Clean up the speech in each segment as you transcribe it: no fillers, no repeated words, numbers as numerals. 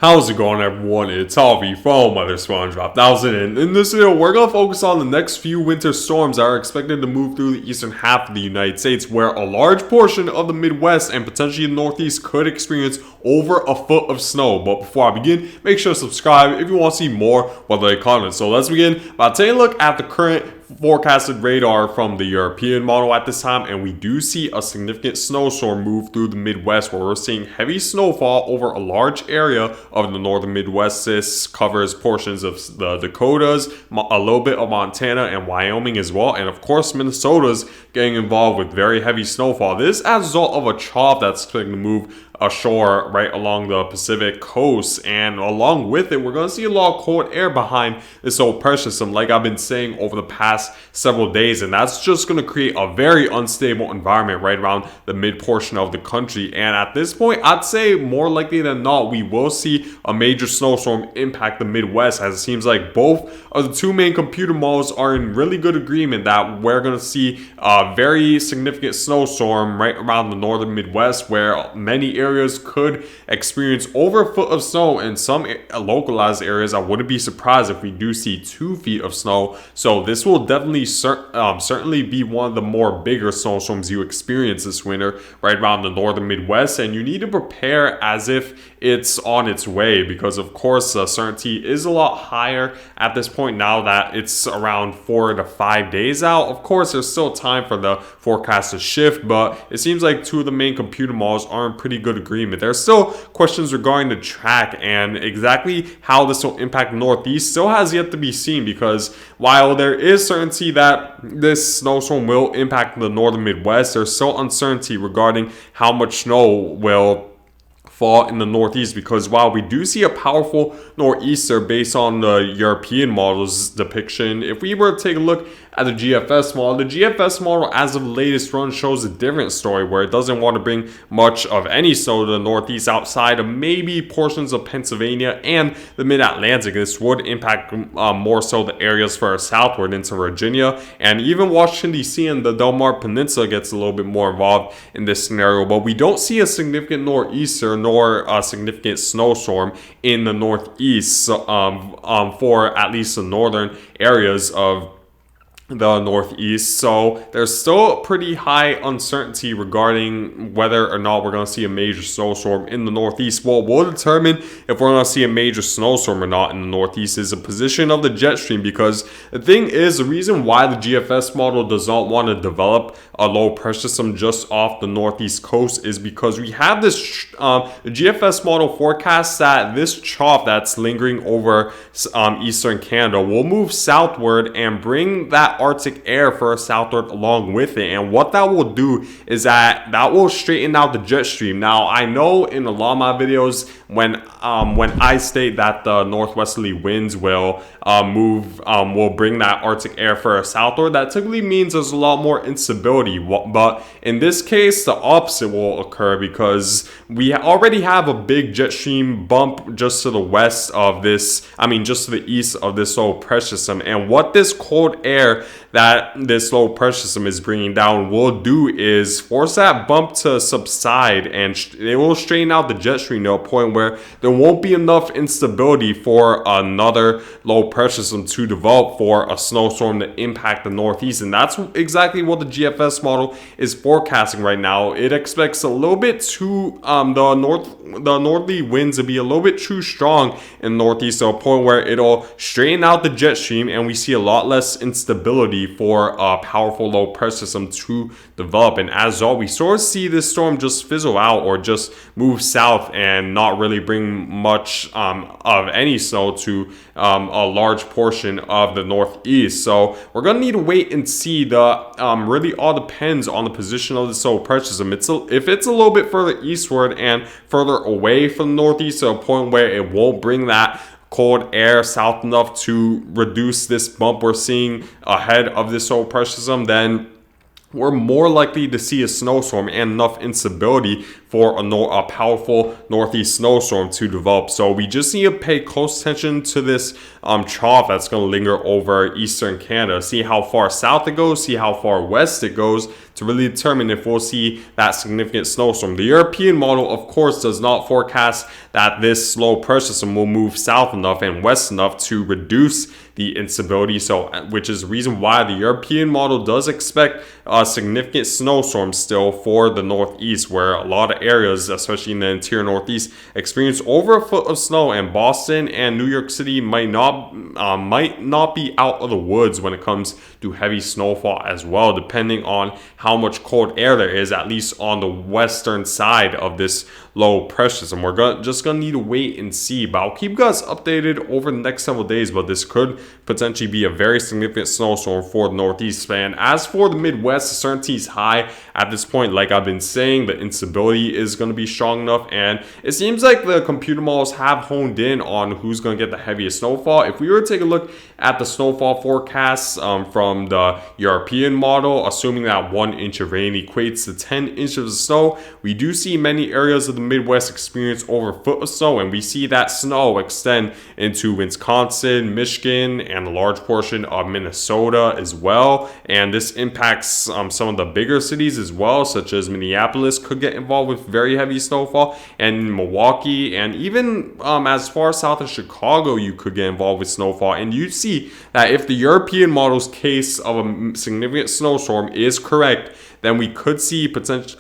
How's it going, everyone? It's Harvey from Weather SpongeBob 1000, and in this video, we're going to focus on the next few winter storms that are expected to move through the eastern half of the United States, where a large portion of the Midwest and potentially the Northeast could experience over a foot of snow. But before I begin, make sure to subscribe if you want to see more weather content. So let's begin by taking a look at the current forecasted radar from the European model at this time, and we do see a significant snowstorm move through the Midwest, where we're seeing heavy snowfall over a large area of the northern Midwest. This covers portions of the Dakotas, a little bit of Montana and Wyoming as well, and of course Minnesota's getting involved with very heavy snowfall. This as a result of a trough that's expecting to move ashore right along the Pacific coast, and along with it, we're going to see a lot of cold air behind this whole pressure system, like I've been saying over the past several days, and that's just going to create a very unstable environment right around the mid portion of the country. And at this point, I'd say more likely than not, we will see a major snowstorm impact the Midwest, as it seems like both of the two main computer models are in really good agreement that we're going to see a very significant snowstorm right around the northern Midwest, where many areas could experience over a foot of snow. In some localized areas, I wouldn't be surprised if we do see 2 feet of snow. So this will definitely certainly be one of the more bigger snowstorms you experience this winter right around the northern Midwest, and you need to prepare as if it's on its way, because of course certainty is a lot higher at this point now that it's around 4 to 5 days out. Of course, there's still time for the forecast to shift, but it seems like 2 of the main computer models are in pretty good agreement. There's still questions regarding the track, and exactly how this will impact the Northeast still has yet to be seen, because while there is certainty that this snowstorm will impact the northern Midwest, there's still uncertainty regarding how much snow will fall in the Northeast, because while we do see a powerful nor'easter based on the European model's depiction, if we were to take a look at the GFS model as of the latest run shows a different story, where it doesn't want to bring much of any snow to the Northeast outside of maybe portions of Pennsylvania and the mid-Atlantic. This would impact more so the areas further southward into Virginia, and even Washington D.C. and the Delmar Peninsula gets a little bit more involved in this scenario. But we don't see a significant nor'easter nor a significant snowstorm in the Northeast for at least the northern areas of the Northeast. So there's still pretty high uncertainty regarding whether or not we're going to see a major snowstorm in the Northeast. What will determine if we're going to see a major snowstorm or not in the Northeast is the position of the jet stream, because the thing is, the reason why the GFS model does not want to develop a low pressure system just off the Northeast coast is because we have this the GFS model forecasts that this trough that's lingering over eastern Canada will move southward and bring that Arctic air further southward along with it. And what that will do is that will straighten out the jet stream. Now, I know in a lot of my videos when I state that the northwesterly winds will will bring that Arctic air further southward, that typically means there's a lot more instability. But in this case, the opposite will occur, because we already have a big jet stream bump just to the west of this, just to the east of this low pressure system. And what this cold air that this low pressure system is bringing down will do is force that bump to subside, and it will straighten out the jet stream to a point where there won't be enough instability for another low pressure system to develop for a snowstorm to impact the Northeast. And that's exactly what the GFS model is forecasting right now. It expects a little bit too the northerly winds to be a little bit too strong in the Northeast, to a point where it'll straighten out the jet stream and we see a lot less instability for a powerful low pressure system to develop. And as a result, we sort of see this storm just fizzle out or just move south and not really bring much of any snow to a large portion of the Northeast. So we're going to need to wait and see. Really all depends on the position of this low pressure system. If it's a little bit further eastward and further away from the Northeast, to a point where it won't bring that cold air south enough to reduce this bump we're seeing ahead of this low pressure system, then we're more likely to see a snowstorm and enough instability for a powerful northeast snowstorm to develop. So we just need to pay close attention to this trough that's going to linger over eastern Canada. See how far south it goes, see how far west it goes to really determine if we'll see that significant snowstorm. The European model, of course, does not forecast that this low pressure system will move south enough and west enough to reduce the instability, so which is the reason why the European model does expect a significant snowstorm still for the northeast, where a lot of areas, especially in the interior northeast, experience over a foot of snow, and Boston and New York City might not be out of the woods when it comes to heavy snowfall as well, depending on how much cold air there is, at least on the western side of this low pressure system. We're just gonna need to wait and see, but I'll keep you guys updated over the next several days. But this could potentially be a very significant snowstorm for the northeast. And as for the Midwest, the certainty is high at this point. Like I've been saying, the instability is going to be strong enough, and it seems like the computer models have honed in on who's going to get the heaviest snowfall. If we were to take a look at the snowfall forecasts from the European model, assuming that 1 inch of rain equates to 10 inches of snow, we do see many areas of the Midwest experience over a foot of snow, and we see that snow extend into Wisconsin, Michigan, and a large portion of Minnesota as well. And this impacts some of the bigger cities as well, such as Minneapolis could get involved with very heavy snowfall, and Milwaukee, and even as far south as Chicago, you could get involved with snowfall. And you see that if the European model's case of a significant snowstorm is correct, then we could see potentially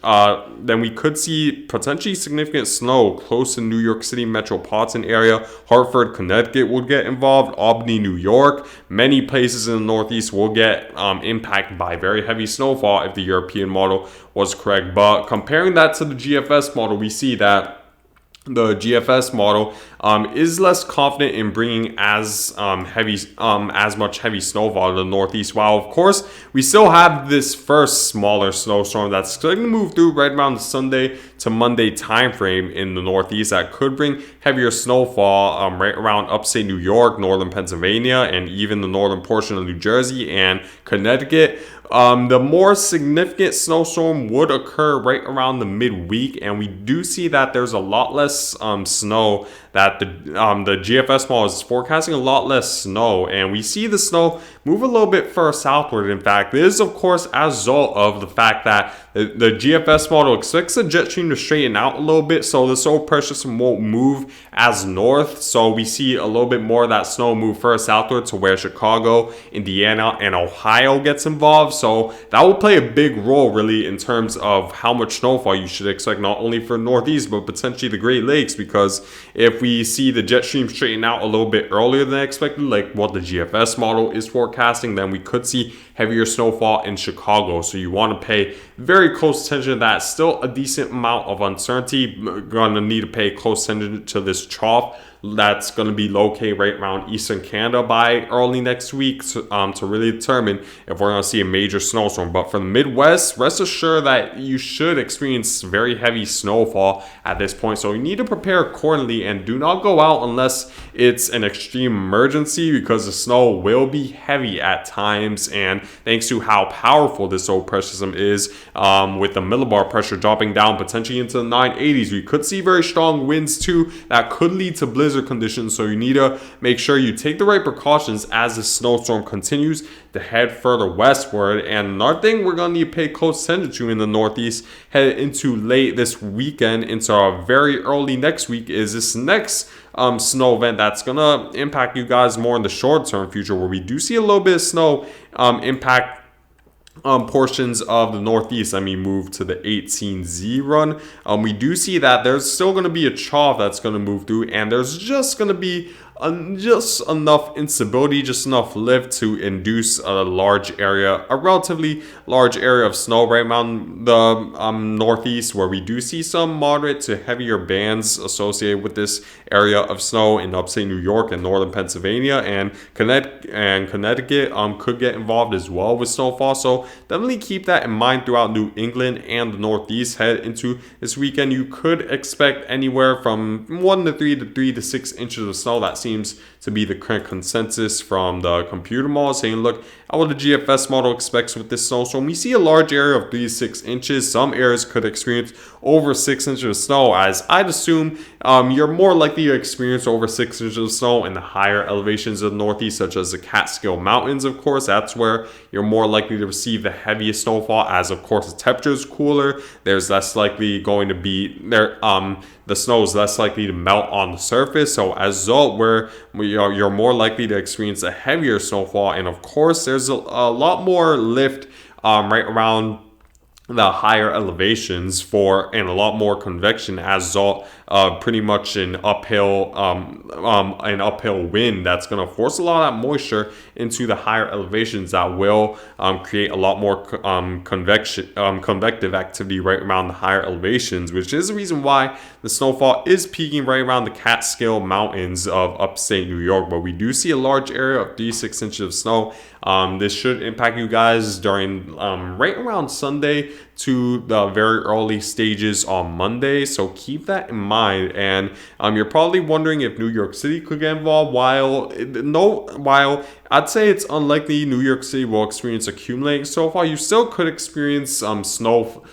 significant snow close to New York City metropolitan area. Hartford, Connecticut will get involved. Albany, New York. Many places in the Northeast will get impacted by very heavy snowfall if the European model was correct. But comparing that to the GFS model, we see that the GFS model is less confident in bringing as much heavy snowfall to the Northeast. While of course we still have this first smaller snowstorm that's going to move through right around the Sunday to Monday time frame in the Northeast that could bring heavier snowfall right around upstate New York, northern Pennsylvania, and even the northern portion of New Jersey and Connecticut. The more significant snowstorm would occur right around the midweek, and we do see that there's a lot less snow, that the GFS model is forecasting a lot less snow, and we see the snow move a little bit further southward. In fact, this is of course as a result of the fact that the GFS model expects the jet stream to straighten out a little bit, so the low pressure system won't move as north, so we see a little bit more of that snow move further southward to where Chicago, Indiana, and Ohio gets involved. So that will play a big role really in terms of how much snowfall you should expect, not only for Northeast but potentially the Great Lakes, because if we see the jet stream straighten out a little bit earlier than expected, like what the GFS model is forecasting, then we could see heavier snowfall in Chicago. So you want to pay very close attention to that. Still a decent amount of uncertainty. Going to need to pay close attention to this trough that's going to be located right around eastern Canada by early next week to really determine if we're going to see a major snowstorm. But for the Midwest, rest assured that you should experience very heavy snowfall at this point, so you need to prepare accordingly and do not go out unless it's an extreme emergency, because the snow will be heavy at times. And thanks to how powerful this low pressure system is, with the millibar pressure dropping down potentially into the 980s, we could see very strong winds too that could lead to blizzard conditions. So you need to make sure you take the right precautions as the snowstorm continues to head further westward. And another thing we're going to need to pay close attention to in the Northeast head into late this weekend into very early next week is this next snow event that's going to impact you guys more in the short term future, where we do see a little bit of snow impact portions of the Northeast. Move to the 18Z run. We do see that there's still going to be a trough that's going to move through, and there's just going to be just enough instability, just enough lift to induce a relatively large area of snow right around the Northeast, where we do see some moderate to heavier bands associated with this area of snow in upstate New York and northern Pennsylvania, and Connecticut could get involved as well with snowfall. So definitely keep that in mind throughout New England and the Northeast head into this weekend. You could expect anywhere from 1 to 3 to 6 inches of snow. That seems seems to be the current consensus from the computer model, saying look at what the GFS model expects with this snowstorm. We see a large area of 3 to 6 inches. Some areas could experience over 6 inches of snow, as I'd assume you're more likely to experience over 6 inches of snow in the higher elevations of the Northeast, such as the Catskill Mountains, of course. That's where you're more likely to receive the heaviest snowfall, as of course the temperature is cooler. There's less likely going to be there. The snow is less likely to melt on the surface. So as a result, you're more likely to experience a heavier snowfall. And of course, there's a lot more lift right around the higher elevations and a lot more convection as a result of pretty much an uphill wind that's going to force a lot of that moisture into the higher elevations that will create a lot more convective activity right around the higher elevations, which is the reason why the snowfall is peaking right around the Catskill Mountains of upstate New York. But we do see a large area of 3 to 6 inches of snow. This should impact you guys during right around Sunday to the very early stages on Monday. So keep that in mind. And you're probably wondering if New York City could get involved. While I'd say it's unlikely New York City will experience accumulating snowfall, you still could experience snow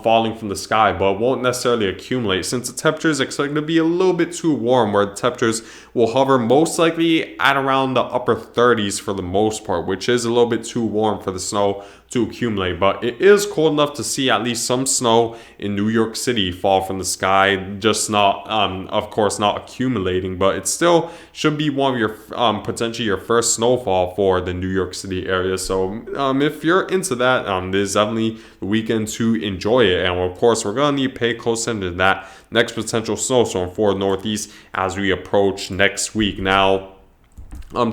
falling from the sky, but it won't necessarily accumulate since the temperature is expected to be a little bit too warm, where the temperatures will hover most likely at around the upper 30s for the most part, which is a little bit too warm for the snow to accumulate. But it is cold enough to see at least some snow in New York City fall from the sky, just not of course not accumulating, but it still should be one of your potentially your first snowfall for the New York City area. So if you're into that, this is definitely the weekend to enjoy it. And of course, we're gonna need to pay close attention to that next potential snowstorm for the Northeast as we approach next week. Now,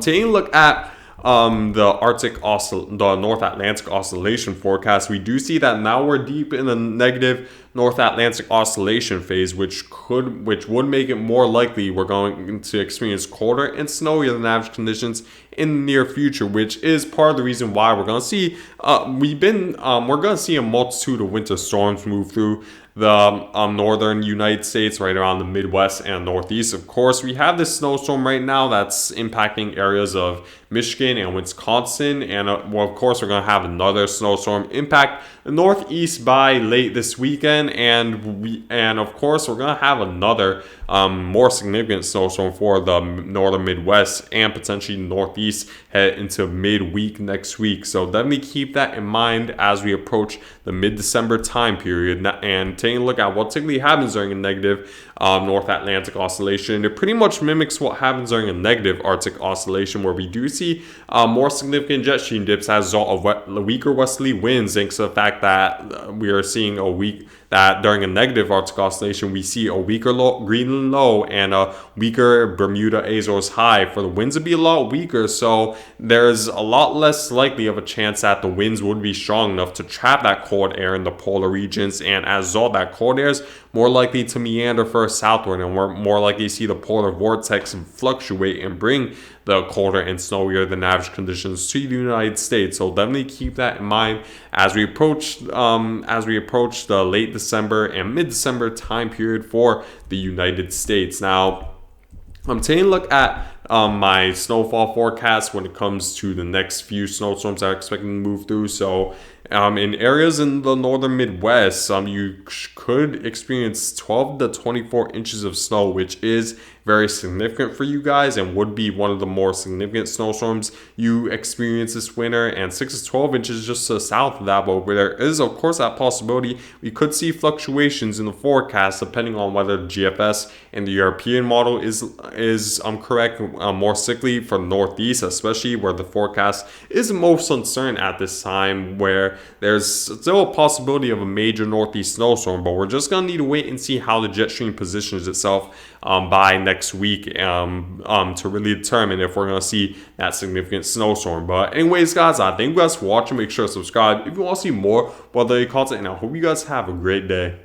taking a look at the North Atlantic oscillation forecast, we do see that now we're deep in the negative North Atlantic oscillation phase, which would make it more likely we're going to experience colder and snowier than average conditions in the near future, which is part of the reason why we're going to see we're going to see a multitude of winter storms move through the northern United States, right around the Midwest and Northeast. Of course, we have this snowstorm right now that's impacting areas of Michigan and Wisconsin, and well, of course, we're going to have another snowstorm impact the Northeast by late this weekend, and of course, we're going to have another more significant snowstorm for the northern Midwest and potentially Northeast head into midweek next week. So definitely keep that in mind as we approach the mid-December time period, and taking a look at what typically happens during a negative North Atlantic oscillation. It pretty much mimics what happens during a negative Arctic oscillation, where we do see more significant jet stream dips as a result of weaker westerly winds, thanks to the fact that we are seeing that during a negative Arctic oscillation, we see a weaker Greenland low and a weaker Bermuda Azores high for the winds to be a lot weaker. So there's a lot less likely of a chance that the winds would be strong enough to trap that cold air in the polar regions. And as a result, that cold air is more likely to meander further southward, and we're more likely to see the polar vortex fluctuate and bring the colder and snowier than average conditions to the United States. So definitely keep that in mind as we approach the late December and mid-December time period for the United States. Now, I'm taking a look at my snowfall forecast when it comes to the next few snowstorms that are expected to move through. So in areas in the northern Midwest, you could experience 12 to 24 inches of snow, which is very significant for you guys and would be one of the more significant snowstorms you experience this winter, and 6 to 12 inches just to the south of that. But there is, of course, that possibility we could see fluctuations in the forecast depending on whether the GFS and the European model is correct, more sickly for the Northeast, especially where the forecast is most uncertain at this time, where there's still a possibility of a major Northeast snowstorm. But we're just going to need to wait and see how the jet stream positions itself by next week to really determine if we're going to see that significant snowstorm. But anyways, guys, thank you guys for watching. Make sure to subscribe if you want to see more weather content, and I hope you guys have a great day.